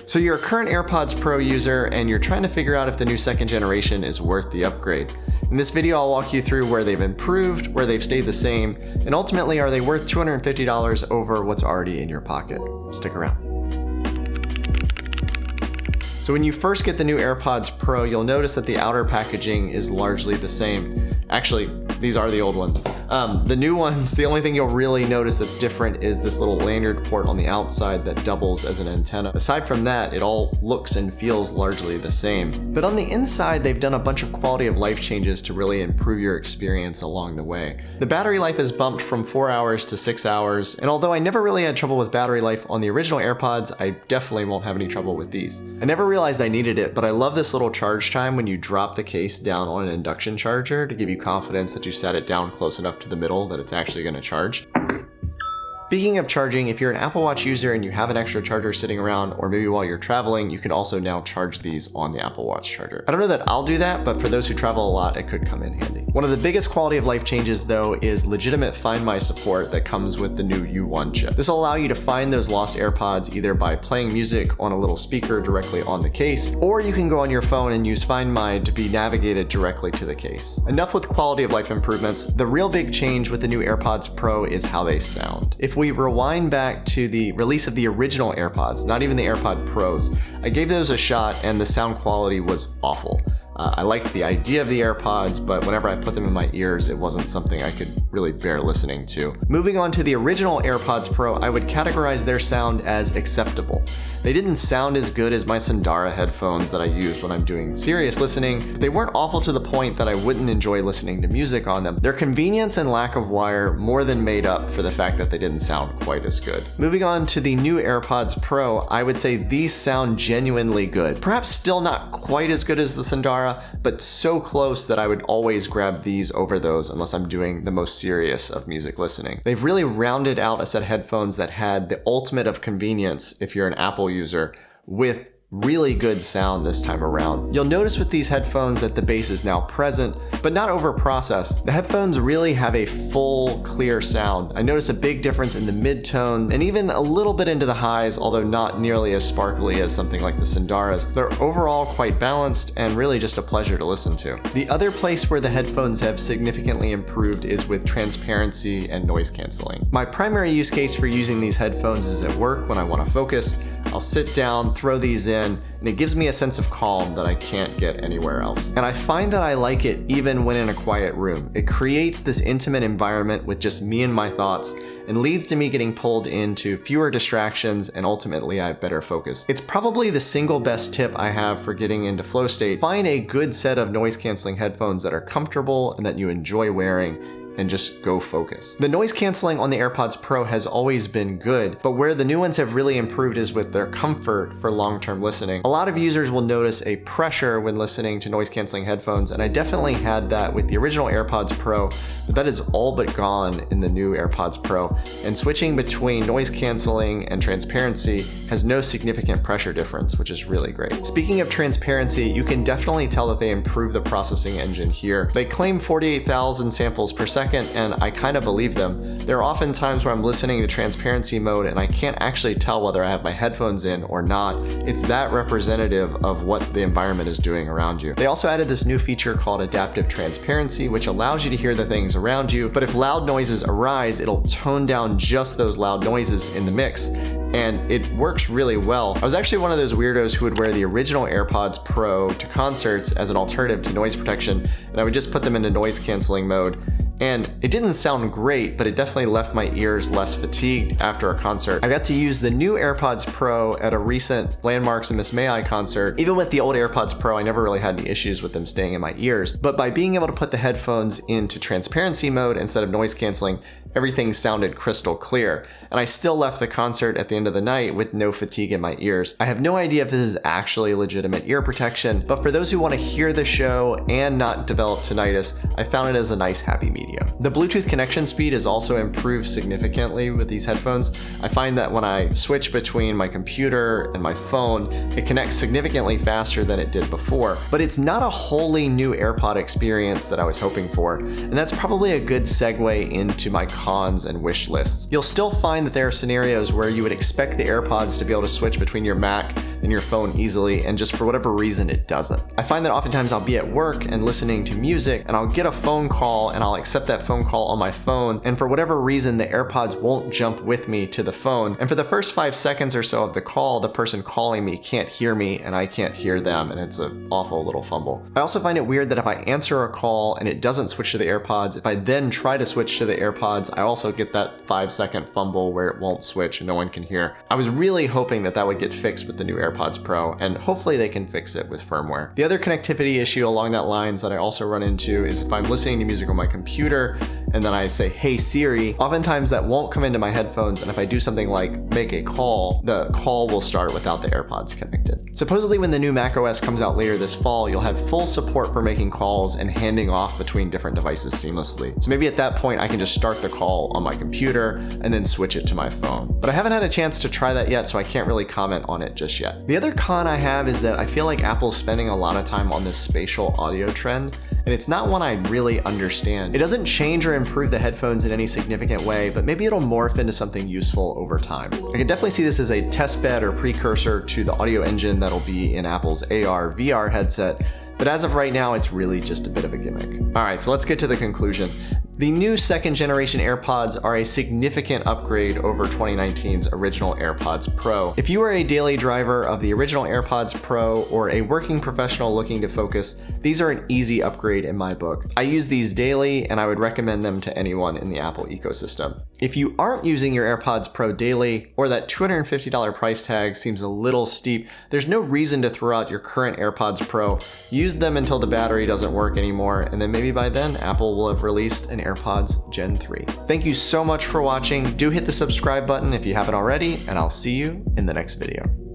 So you're a current AirPods Pro user and you're trying to figure out if the new second generation is worth the upgrade. In this video, I'll walk you through where they've improved, where they've stayed the same, and ultimately, are they worth $250 over what's already in your pocket? Stick around. So when you first get the new AirPods Pro, you'll notice that the outer packaging is largely the same. Actually, these are the old ones. The new ones, the only thing you'll really notice that's different is this little lanyard port on the outside that doubles as an antenna. Aside from that, it all looks and feels largely the same. But on the inside, they've done a bunch of quality of life changes to really improve your experience along the way. The battery life is bumped from 4 hours to 6 hours, and although I never really had trouble with battery life on the original AirPods, I definitely won't have any trouble with these. I never realized I needed it, but I love this little charge time when you drop the case down on an induction charger to give you confidence that you set it down close enough to the middle that it's actually going to charge. Speaking of charging, if you're an Apple Watch user and you have an extra charger sitting around, or maybe while you're traveling, you can also now charge these on the Apple Watch charger. I don't know that I'll do that, but for those who travel a lot, it could come in handy. One of the biggest quality of life changes though is legitimate Find My support that comes with the new U1 chip. This will allow you to find those lost AirPods either by playing music on a little speaker directly on the case, or you can go on your phone and use Find My to be navigated directly to the case. Enough with quality of life improvements. The real big change with the new AirPods Pro is how they sound. If we rewind back to the release of the original AirPods, not even the AirPod Pros, I gave those a shot and the sound quality was awful. I liked the idea of the AirPods, but whenever I put them in my ears, it wasn't something I could really bear listening to. Moving on to the original AirPods Pro, I would categorize their sound as acceptable. They didn't sound as good as my Sundara headphones that I use when I'm doing serious listening, but they weren't awful to the point that I wouldn't enjoy listening to music on them. Their convenience and lack of wire more than made up for the fact that they didn't sound quite as good. Moving on to the new AirPods Pro, I would say these sound genuinely good. Perhaps still not quite as good as the Sundara, but so close that I would always grab these over those unless I'm doing the most serious of music listening. They've really rounded out a set of headphones that had the ultimate of convenience if you're an Apple user, with really good sound this time around. You'll notice with these headphones that the bass is now present, but not over-processed. The headphones really have a full, clear sound. I notice a big difference in the mid-tone and even a little bit into the highs, although not nearly as sparkly as something like the Sundaras. They're overall quite balanced and really just a pleasure to listen to. The other place where the headphones have significantly improved is with transparency and noise canceling. My primary use case for using these headphones is at work when I want to focus. I'll sit down, throw these in, and it gives me a sense of calm that I can't get anywhere else. And I find that I like it even when in a quiet room. It creates this intimate environment with just me and my thoughts, and leads to me getting pulled into fewer distractions, and ultimately I have better focus. It's probably the single best tip I have for getting into flow state. Find a good set of noise canceling headphones that are comfortable and that you enjoy wearing, and just go focus. The noise canceling on the AirPods Pro has always been good, but where the new ones have really improved is with their comfort for long-term listening. A lot of users will notice a pressure when listening to noise canceling headphones, and I definitely had that with the original AirPods Pro, but that is all but gone in the new AirPods Pro, and switching between noise canceling and transparency has no significant pressure difference, which is really great. Speaking of transparency, you can definitely tell that they improved the processing engine here. They claim 48,000 samples per second, and I kind of believe them. There are often times where I'm listening to transparency mode and I can't actually tell whether I have my headphones in or not. It's that representative of what the environment is doing around you. They also added this new feature called adaptive transparency, which allows you to hear the things around you, but if loud noises arise, it'll tone down just those loud noises in the mix. And it works really well. I was actually one of those weirdos who would wear the original AirPods Pro to concerts as an alternative to noise protection, and I would just put them into noise canceling mode. And it didn't sound great, but it definitely left my ears less fatigued after a concert. I got to use the new AirPods Pro at a recent Landmarks and Miss May I concert. Even with the old AirPods Pro, I never really had any issues with them staying in my ears. But by being able to put the headphones into transparency mode instead of noise canceling, everything sounded crystal clear. And I still left the concert at the end of the night with no fatigue in my ears. I have no idea if this is actually legitimate ear protection, but for those who want to hear the show and not develop tinnitus, I found it as a nice happy medium. medium. The Bluetooth connection speed is also improved significantly with these headphones. I find that when I switch between my computer and my phone, it connects significantly faster than it did before, but it's not a wholly new AirPod experience that I was hoping for, and that's probably a good segue into my cons and wish lists. You'll still find that there are scenarios where you would expect the AirPods to be able to switch between your Mac and your phone easily, and just for whatever reason it doesn't. I find that oftentimes I'll be at work and listening to music, and I'll get a phone call and I'll accept that phone call on my phone, and for whatever reason the AirPods won't jump with me to the phone, and for the first 5 seconds or so of the call, the person calling me can't hear me and I can't hear them, and it's an awful little fumble. I also find it weird that if I answer a call and it doesn't switch to the AirPods, if I then try to switch to the AirPods, I also get that 5-second fumble where it won't switch and no one can hear. I was really hoping that that would get fixed with the new AirPods Pro, and hopefully they can fix it with firmware. The other connectivity issue along that lines that I also run into is if I'm listening to music on my computer and then I say, "Hey Siri," oftentimes that won't come into my headphones, and if I do something like make a call, the call will start without the AirPods connected. Supposedly when the new macOS comes out later this fall, you'll have full support for making calls and handing off between different devices seamlessly. So maybe at that point I can just start the call on my computer and then switch it to my phone. But I haven't had a chance to try that yet, so I can't really comment on it just yet. The other con I have is that I feel like Apple's spending a lot of time on this spatial audio trend, and it's not one I really understand. It doesn't change or improve the headphones in any significant way, but maybe it'll morph into something useful over time. I can definitely see this as a test bed or precursor to the audio engine that'll be in Apple's AR, VR headset, but as of right now, it's really just a bit of a gimmick. All right, so let's get to the conclusion. The new second generation AirPods are a significant upgrade over 2019's original AirPods Pro. If you are a daily driver of the original AirPods Pro or a working professional looking to focus, these are an easy upgrade in my book. I use these daily and I would recommend them to anyone in the Apple ecosystem. If you aren't using your AirPods Pro daily, or that $250 price tag seems a little steep, there's no reason to throw out your current AirPods Pro. Use them until the battery doesn't work anymore, and then maybe by then Apple will have released an AirPods Gen 3. Thank you so much for watching. Do hit the subscribe button if you haven't already, and I'll see you in the next video.